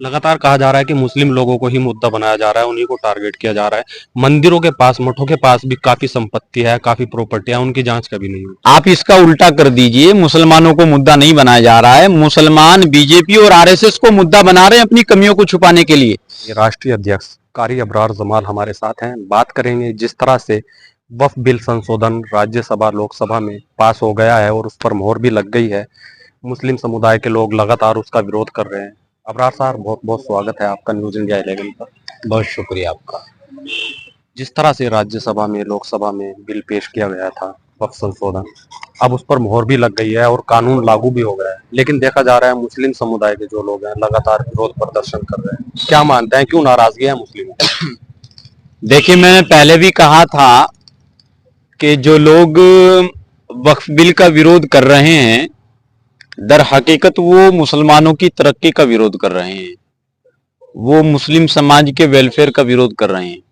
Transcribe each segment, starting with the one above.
लगातार कहा जा रहा है कि मुस्लिम लोगों को ही मुद्दा बनाया जा रहा है, उन्हीं को टारगेट किया जा रहा है। मंदिरों के पास, मठों के पास भी काफी संपत्ति है, काफी प्रॉपर्टियां, उनकी जांच कभी नहीं हुई। आप इसका उल्टा कर दीजिए, मुसलमानों को मुद्दा नहीं बनाया जा रहा है, मुसलमान बीजेपी और आरएसएस को मुद्दा बना रहे हैं अपनी कमियों को छुपाने के लिए। ये राष्ट्रीय अध्यक्ष कारी अबरार जमाल हमारे साथ हैं। बात करेंगे जिस तरह से वक्फ बिल संशोधन राज्यसभा लोकसभा में पास हो गया है और उस पर मोहर भी लग गई है, मुस्लिम समुदाय के लोग लगातार उसका विरोध कर रहे हैं। अबरार साहब, बहुत बहुत स्वागत है आपका न्यूज इंडिया 11 पर। बहुत शुक्रिया आपका। जिस तरह से राज्यसभा में लोकसभा में बिल पेश किया गया था वक्फ संशोधन, अब उस पर मोहर भी लग गई है और कानून लागू भी हो गया है, लेकिन देखा जा रहा है मुस्लिम समुदाय के जो लोग हैं लगातार विरोध प्रदर्शन कर रहे हैं। क्या मानते हैं, क्यों नाराजगी है मुस्लिमों की? देखिए, मैंने पहले भी कहा था कि जो लोग वक्फ बिल का विरोध कर रहे हैं, दर हकीकत वो मुसलमानों की तरक्की का विरोध कर रहे हैं, वो मुस्लिम समाज के वेलफेयर का विरोध कर रहे हैं।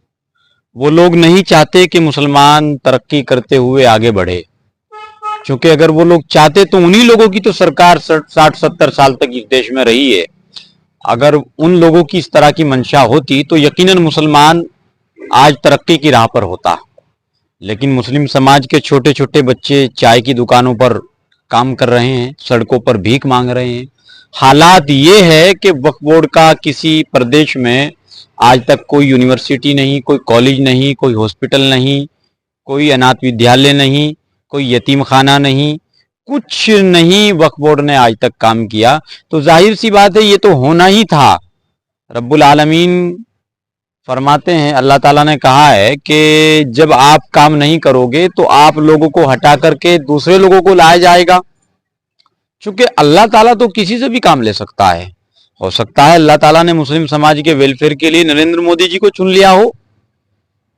वो लोग नहीं चाहते कि मुसलमान तरक्की करते हुए आगे बढ़े, क्योंकि अगर वो लोग चाहते तो उन्हीं लोगों की तो सरकार 60-70 साल तक इस देश में रही है। अगर उन लोगों की इस तरह की मंशा होती तो यकीनन मुसलमान आज तरक्की की राह पर होता। लेकिन मुस्लिम समाज के छोटे छोटे बच्चे चाय की दुकानों पर काम कर रहे हैं, सड़कों पर भीख मांग रहे हैं। हालात ये है कि वक्फ बोर्ड का किसी प्रदेश में आज तक कोई यूनिवर्सिटी नहीं, कोई कॉलेज नहीं, कोई हॉस्पिटल नहीं, कोई अनाथ विद्यालय नहीं, कोई यतीम खाना नहीं, कुछ नहीं वक्फ बोर्ड ने आज तक काम किया। तो जाहिर सी बात है, ये तो होना ही था। रब्बुल आलमीन फरमाते हैं, अल्लाह ताला ने कहा है कि जब आप काम नहीं करोगे तो आप लोगों को हटा करके दूसरे लोगों को लाया जाएगा। क्योंकि अल्लाह ताला तो किसी से भी काम ले सकता है। हो सकता है अल्लाह ताला ने मुस्लिम समाज के वेलफेयर के लिए नरेंद्र मोदी जी को चुन लिया हो,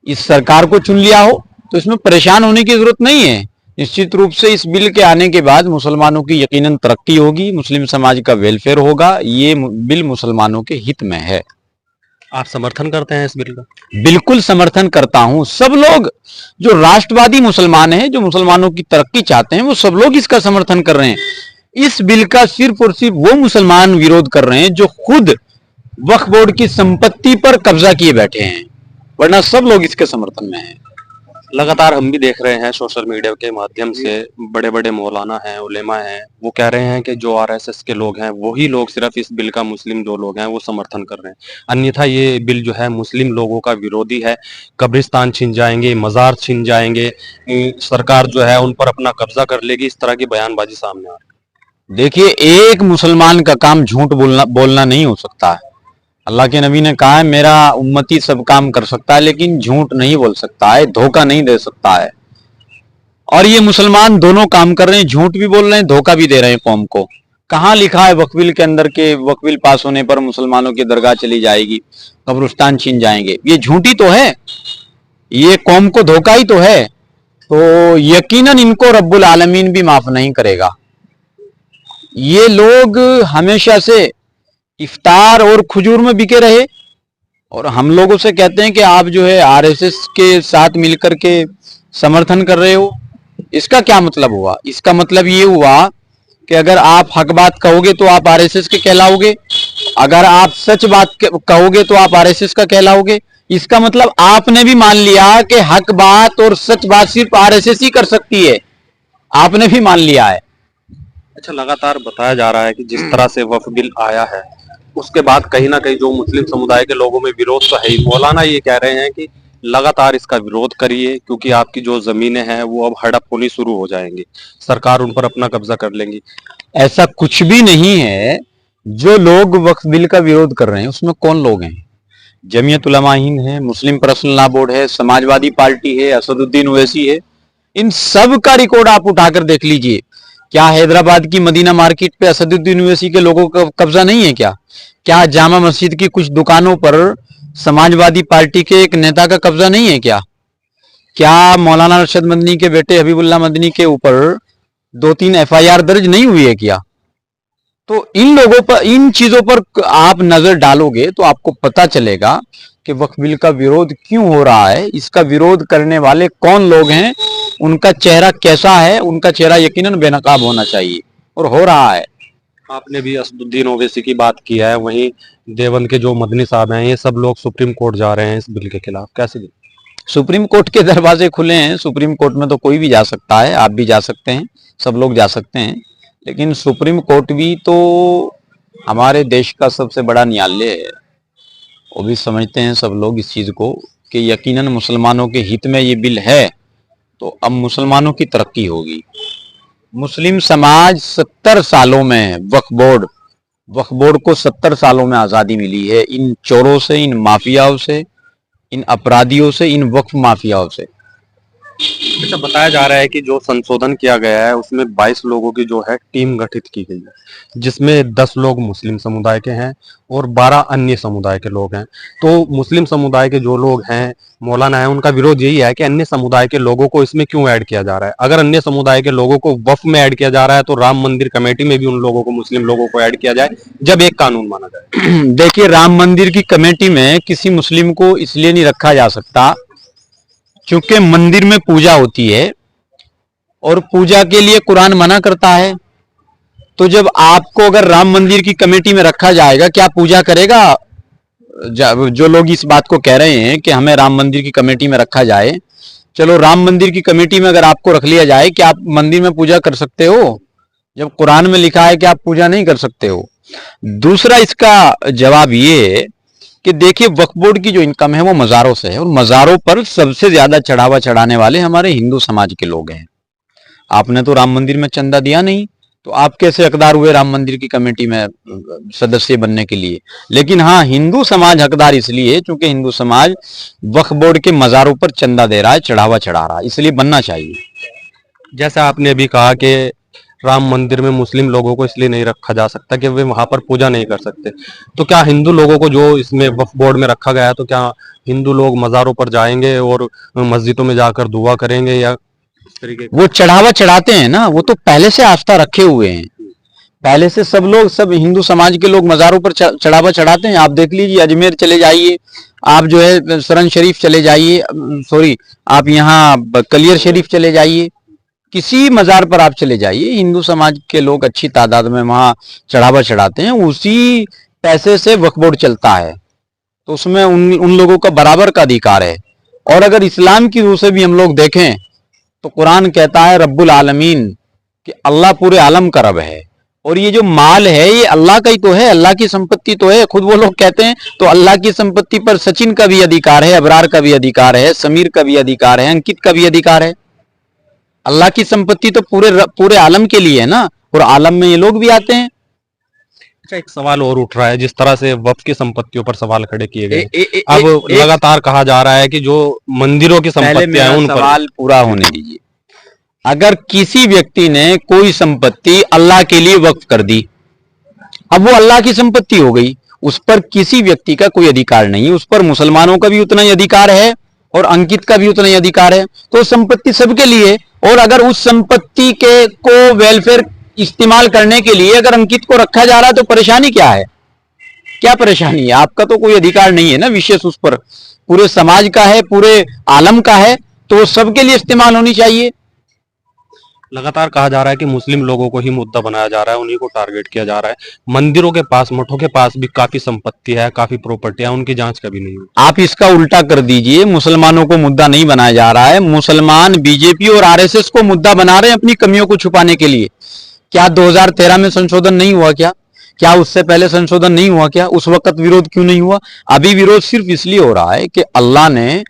इस सरकार को चुन लिया हो, तो इसमें परेशान होने की जरूरत नहीं है। निश्चित रूप से इस बिल के आने के बाद मुसलमानों की यकीनन तरक्की होगी, मुस्लिम समाज का वेलफेयर होगा। ये बिल मुसलमानों के हित में है। आप समर्थन करते हैं इस बिल का? बिल्कुल समर्थन करता हूं। सब लोग जो राष्ट्रवादी मुसलमान हैं, जो मुसलमानों की तरक्की चाहते हैं, वो सब लोग इसका समर्थन कर रहे हैं। इस बिल का सिर्फ और सिर्फ वो मुसलमान विरोध कर रहे हैं जो खुद वक्फ बोर्ड की संपत्ति पर कब्जा किए बैठे हैं, वरना सब लोग इसके समर्थन में हैं। लगातार हम भी देख रहे हैं सोशल मीडिया के माध्यम से, बड़े बड़े मौलाना हैं, उलेमा हैं, वो कह रहे हैं कि जो आरएसएस के लोग हैं वही लोग सिर्फ इस बिल का मुस्लिम जो लोग हैं वो समर्थन कर रहे हैं, अन्यथा ये बिल जो है मुस्लिम लोगों का विरोधी है। कब्रिस्तान छिन जाएंगे, मजार छिन जाएंगे, सरकार जो है उन पर अपना कब्जा कर लेगी, इस तरह की बयानबाजी सामने आ रही है। देखिए, एक मुसलमान का काम झूठ बोलना नहीं हो सकता है। अल्लाह के नबी ने कहा है, मेरा उम्मती सब काम कर सकता है लेकिन झूठ नहीं बोल सकता है, धोखा नहीं दे सकता है। और ये मुसलमान दोनों काम कर रहे हैं, झूठ भी बोल रहे हैं, धोखा भी दे रहे हैं कौम को। कहाँ लिखा है वक्फ बिल के अंदर के वक्फ बिल पास होने पर मुसलमानों की दरगाह चली जाएगी, कब्रिस्तान छीन जाएंगे? ये झूठी तो है, ये कौम को धोखा ही तो है। तो यकीनन इनको रब्बुल आलमीन भी माफ नहीं करेगा। ये लोग हमेशा से इफ्तार और खजूर में बिके रहे, और हम लोगों से कहते हैं कि आप जो है आरएसएस के साथ मिलकर के समर्थन कर रहे हो। इसका क्या मतलब हुआ? इसका मतलब ये हुआ कि अगर आप हक बात कहोगे तो आप आरएसएस के कहलाओगे, अगर आप सच बात कहोगे तो आप आरएसएस का कहलाओगे। इसका मतलब आपने भी मान लिया कि हक बात और सच बात सिर्फ आरएसएस ही कर सकती है, आपने भी मान लिया है। अच्छा, लगातार बताया जा रहा है कि जिस तरह से वक्फ बिल आया है उसके बाद कहीं ना कहीं जो मुस्लिम समुदाय के लोगों में विरोध तो है ही, मौलाना ये कह रहे हैं कि लगातार इसका विरोध करिए क्योंकि आपकी जो जमीनें हैं वो अब हड़प होनी शुरू हो जाएंगी, सरकार उन पर अपना कब्जा कर लेंगी। ऐसा कुछ भी नहीं है। जो लोग वक्फ बिल का विरोध कर रहे हैं उसमें कौन लोग हैं? जमीयत उलमा हिंद है, मुस्लिम पर्सनल लॉ बोर्ड है, समाजवादी पार्टी है, असदुद्दीन ओवैसी है। इन सब का रिकॉर्ड आप उठाकर देख लीजिए। क्या हैदराबाद की मदीना मार्केट पे असदुद्दीन ओवैसी के लोगों का कब्जा नहीं है क्या? क्या जामा मस्जिद की कुछ दुकानों पर समाजवादी पार्टी के एक नेता का कब्जा नहीं है क्या? क्या मौलाना अरशद मदनी के बेटे हबीबुल्लाह मदनी के ऊपर 2-3 एफआईआर दर्ज नहीं हुई है क्या? तो इन लोगों पर, इन चीजों पर आप नजर डालोगे तो आपको पता चलेगा कि वक्फ बिल का विरोध क्यों हो रहा है, इसका विरोध करने वाले कौन लोग हैं, उनका चेहरा कैसा है। उनका चेहरा यकीनन बेनकाब होना चाहिए, और हो रहा है। आपने भी असदुद्दीन ओवैसी की बात की है, वहीं देवबंद के जो मदनी साहब हैं, ये सब लोग सुप्रीम कोर्ट जा रहे हैं इस बिल के खिलाफ, कैसे देखें? सुप्रीम कोर्ट के दरवाजे खुले हैं। सुप्रीम कोर्ट में तो कोई भी जा सकता है, आप भी जा सकते हैं, सब लोग जा सकते हैं। लेकिन सुप्रीम कोर्ट भी तो हमारे देश का सबसे बड़ा न्यायालय है। वो भी समझते हैं सब लोग इस चीज को कि यकीनन मुसलमानों के हित में ये बिल है, तो अब मुसलमानों की तरक्की होगी। मुस्लिम समाज 70 सालों में वक्फ बोर्ड को 70 सालों में आजादी मिली है, इन चोरों से, इन माफियाओं से, इन अपराधियों से, इन वक्फ माफियाओं से। अच्छा, बताया जा रहा है कि जो संशोधन किया गया है उसमें 22 लोगों की जो है टीम गठित की गई है, जिसमें 10 लोग मुस्लिम समुदाय के हैं और 12 अन्य समुदाय के लोग हैं। तो मुस्लिम समुदाय के जो लोग हैं, मौलाना है, उनका विरोध यही है कि अन्य समुदाय के लोगों को इसमें क्यों ऐड किया जा रहा है। अगर अन्य समुदाय के लोगों को वक्फ में ऐड किया जा रहा है तो राम मंदिर कमेटी में भी उन लोगों को, मुस्लिम लोगों को ऐड किया जाए, जब एक कानून माना जाए। देखिए, राम मंदिर की कमेटी में किसी मुस्लिम को इसलिए नहीं रखा जा सकता क्योंकि मंदिर में पूजा होती है और पूजा के लिए कुरान मना करता है। तो जब आपको अगर राम मंदिर की कमेटी में रखा जाएगा, क्या पूजा करेगा? जो लोग इस बात को कह रहे हैं कि हमें राम मंदिर की कमेटी में रखा जाए, चलो राम मंदिर की कमेटी में अगर आपको रख लिया जाए, क्या आप मंदिर में पूजा कर सकते हो? जब कुरान में लिखा है कि आप पूजा नहीं कर सकते हो। दूसरा इसका जवाब ये कि देखिए, वक्फ बोर्ड की जो इनकम है वो मज़ारों से है, और मज़ारों पर सबसे ज्यादा चढ़ावा चढ़ाने वाले हमारे हिंदू समाज के लोग हैं। आपने तो राम मंदिर में चंदा दिया नहीं, तो आप कैसे हकदार हुए राम मंदिर की कमेटी में सदस्य बनने के लिए? लेकिन हाँ, हिंदू समाज हकदार इसलिए क्योंकि हिंदू समाज वक्फ बोर्ड के मज़ारों पर चंदा दे रहा है, चढ़ावा चढ़ा रहा है, इसलिए बनना चाहिए। जैसे आपने अभी कहा कि राम मंदिर में मुस्लिम लोगों को इसलिए नहीं रखा जा सकता कि वे वहां पर पूजा नहीं कर सकते, तो क्या हिंदू लोगों को जो इसमें वक्फ बोर्ड में रखा गया है, तो क्या हिंदू लोग मज़ारों पर जाएंगे और मस्जिदों में जाकर दुआ करेंगे, या इस तरीके का? वो चढ़ावा चढ़ाते हैं ना, वो तो पहले से आस्था रखे हुए हैं। पहले से सब लोग, सब हिंदू समाज के लोग मज़ारों पर चढ़ावा चढ़ाते हैं। आप देख लीजिए, अजमेर चले जाइए, आप जो है सरन शरीफ चले जाइए, सॉरी, आप यहाँ कलियर शरीफ चले जाइए, किसी मज़ार पर आप चले जाइए, हिंदू समाज के लोग अच्छी तादाद में वहां चढ़ावा चढ़ाते हैं। उसी पैसे से वक्फ बोर्ड चलता है, तो उसमें उन लोगों का बराबर का अधिकार है। और अगर इस्लाम की रूह से भी हम लोग देखें तो कुरान कहता है रब्बुल आलमीन, कि अल्लाह पूरे आलम का रब है, और ये जो माल है ये अल्लाह का ही तो है, अल्लाह की संपत्ति तो है। खुद वो लोग कहते हैं तो अल्लाह की संपत्ति पर सचिन का भी अधिकार है, अबरार का भी अधिकार है, समीर का भी अधिकार है, अंकित का भी अधिकार है। अल्लाह की संपत्ति तो पूरे आलम के लिए है ना, और आलम में ये लोग भी आते हैं। अच्छा, एक सवाल और उठ रहा है, जिस तरह से वक्फ की संपत्तियों पर सवाल खड़े किए गए, ए, अब लगातार कहा जा रहा है कि जो मंदिरों की संपत्ति है उन पर। सवाल पूरा होने दीजिए। अगर किसी व्यक्ति ने कोई संपत्ति अल्लाह के लिए वक्फ कर दी, अब वो अल्लाह की संपत्ति हो गई, उस पर किसी व्यक्ति का कोई अधिकार नहीं है। उस पर मुसलमानों का भी उतना ही अधिकार है और अंकित का भी उतना ही अधिकार है। तो संपत्ति सबके लिए, और अगर उस संपत्ति के को वेलफेयर इस्तेमाल करने के लिए अगर अंकित को रखा जा रहा है तो परेशानी क्या है? क्या परेशानी है? आपका तो कोई अधिकार नहीं है ना विशेष उस पर, पूरे समाज का है, पूरे आलम का है, तो सबके लिए इस्तेमाल होनी चाहिए। लगातार कहा जा रहा है कि मुस्लिम लोगों को ही मुद्दा बनाया जा रहा है, उन्हीं को टारगेट किया जा रहा है। मंदिरों के पास, मठों के पास भी काफी संपत्ति है, काफी प्रॉपर्टी है, उनकी जांच कभी नहीं हुई। आप इसका उल्टा कर दीजिए, मुसलमानों को मुद्दा नहीं बनाया जा रहा है, मुसलमान बीजेपी और आरएसएस को मुद्दा बना रहे हैं अपनी कमियों को छुपाने के लिए। क्या 2013 में संशोधन नहीं हुआ? क्या उससे पहले संशोधन नहीं हुआ? क्या उस वक्त विरोध क्यों नहीं हुआ? अभी विरोध सिर्फ इसलिए हो रहा है कि अल्लाह ने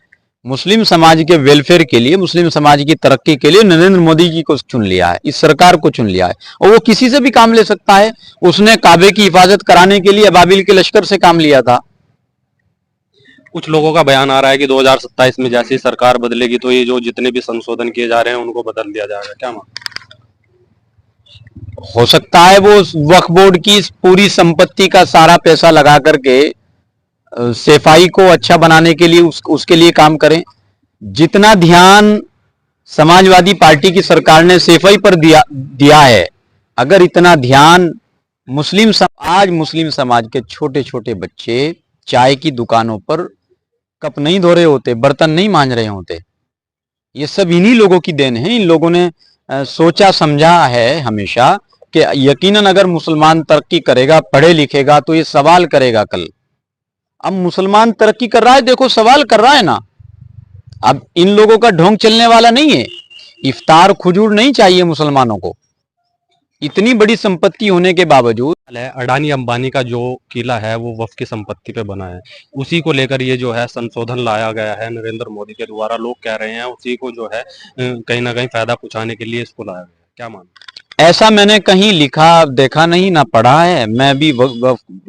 मुस्लिम समाज के वेलफेयर के लिए, मुस्लिम समाज की तरक्की के लिए नरेंद्र मोदी जी को चुन लिया है, इस सरकार को चुन लिया है, और वो किसी से भी काम ले सकता है। उसने काबे की हिफाजत कराने के लिए अबाबिल के लश्कर से काम लिया था। कुछ लोगों का बयान आ रहा है कि 2027 में जैसे ही सरकार बदलेगी तो ये जो जितने भी संशोधन किए जा रहे हैं उनको बदल दिया जाएगा, क्या मान? हो सकता है वो वक्फ बोर्ड की पूरी संपत्ति का सारा पैसा लगा करके सफाई को अच्छा बनाने के लिए उसके लिए काम करें। जितना ध्यान समाजवादी पार्टी की सरकार ने सफाई पर दिया है, अगर इतना ध्यान आज मुस्लिम समाज के छोटे छोटे बच्चे चाय की दुकानों पर कप नहीं धो रहे होते, बर्तन नहीं मांज रहे होते, ये सब इन्हीं लोगों की देन है। इन लोगों ने सोचा समझा है हमेशा कि यकीनन अगर मुसलमान तरक्की करेगा, पढ़े लिखेगा, तो ये सवाल करेगा कल। अब मुसलमान तरक्की कर रहा है, देखो सवाल कर रहा है ना। अब इन लोगों का ढोंग चलने वाला नहीं है। इफ्तार खुजूर नहीं चाहिए मुसलमानों को, इतनी बड़ी संपत्ति होने के बावजूद। अडानी अंबानी का जो किला है वो वक्फ की संपत्ति पे बना है, उसी को लेकर ये जो है संशोधन लाया गया है नरेंद्र मोदी के द्वारा। लोग कह रहे हैं उसी को जो है कहीं ना कहीं फायदा पहुंचाने के लिए इसको लाया गया है। क्या मानते हैं? ऐसा मैंने कहीं लिखा देखा नहीं, ना पढ़ा है। मैं भी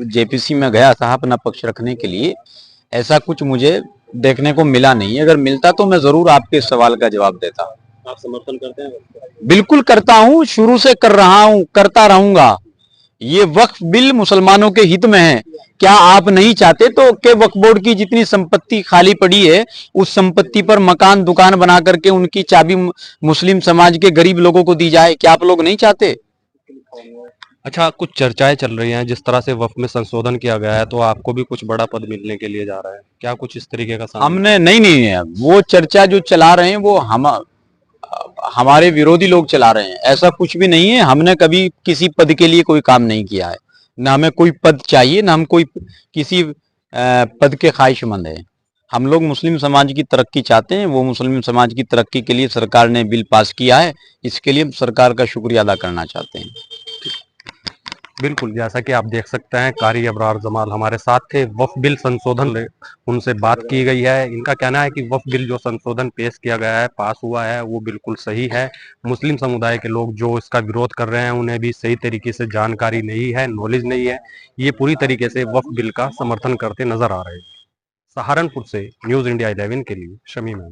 जेपीसी में गया था अपना पक्ष रखने के लिए, ऐसा कुछ मुझे देखने को मिला नहीं। अगर मिलता तो मैं जरूर आपके सवाल का जवाब देता। आप समर्थन करते हैं? बिल्कुल करता हूं, शुरू से कर रहा हूं, करता रहूंगा। ये वक्फ बिल मुसलमानों के हित में है। क्या आप नहीं चाहते तो कि वक्फ बोर्ड की जितनी संपत्ति खाली पड़ी है, उस संपत्ति पर मकान दुकान बना करके उनकी चाबी मुस्लिम समाज के गरीब लोगों को दी जाए? क्या आप लोग नहीं चाहते? अच्छा, कुछ चर्चाएं चल रही हैं, जिस तरह से वक्फ में संशोधन किया गया है तो आपको भी कुछ बड़ा पद मिलने के लिए जा रहा है, क्या कुछ इस तरीके का सामने? हमने नहीं, वो चर्चा जो चला रहे हैं वो हमारे विरोधी लोग चला रहे हैं। ऐसा कुछ भी नहीं है। हमने कभी किसी पद के लिए कोई काम नहीं किया है, ना हमें कोई पद चाहिए, ना हम कोई किसी पद के ख्वाहिशमंद है। हम लोग मुस्लिम समाज की तरक्की चाहते हैं। वो मुस्लिम समाज की तरक्की के लिए सरकार ने बिल पास किया है, इसके लिए सरकार का शुक्रिया अदा करना चाहते हैं। बिल्कुल, जैसा कि आप देख सकते हैं कारी अबरार जमाल हमारे साथ थे। वक्फ बिल संशोधन उनसे बात की गई है। इनका कहना है कि वक्फ बिल जो संशोधन पेश किया गया है, पास हुआ है, वो बिल्कुल सही है। मुस्लिम समुदाय के लोग जो इसका विरोध कर रहे हैं उन्हें भी सही तरीके से जानकारी नहीं है, नॉलेज नहीं है। ये पूरी तरीके से वक्फ बिल का समर्थन करते नजर आ रहे हैं। सहारनपुर से न्यूज इंडिया 11 के लिए शमीम है।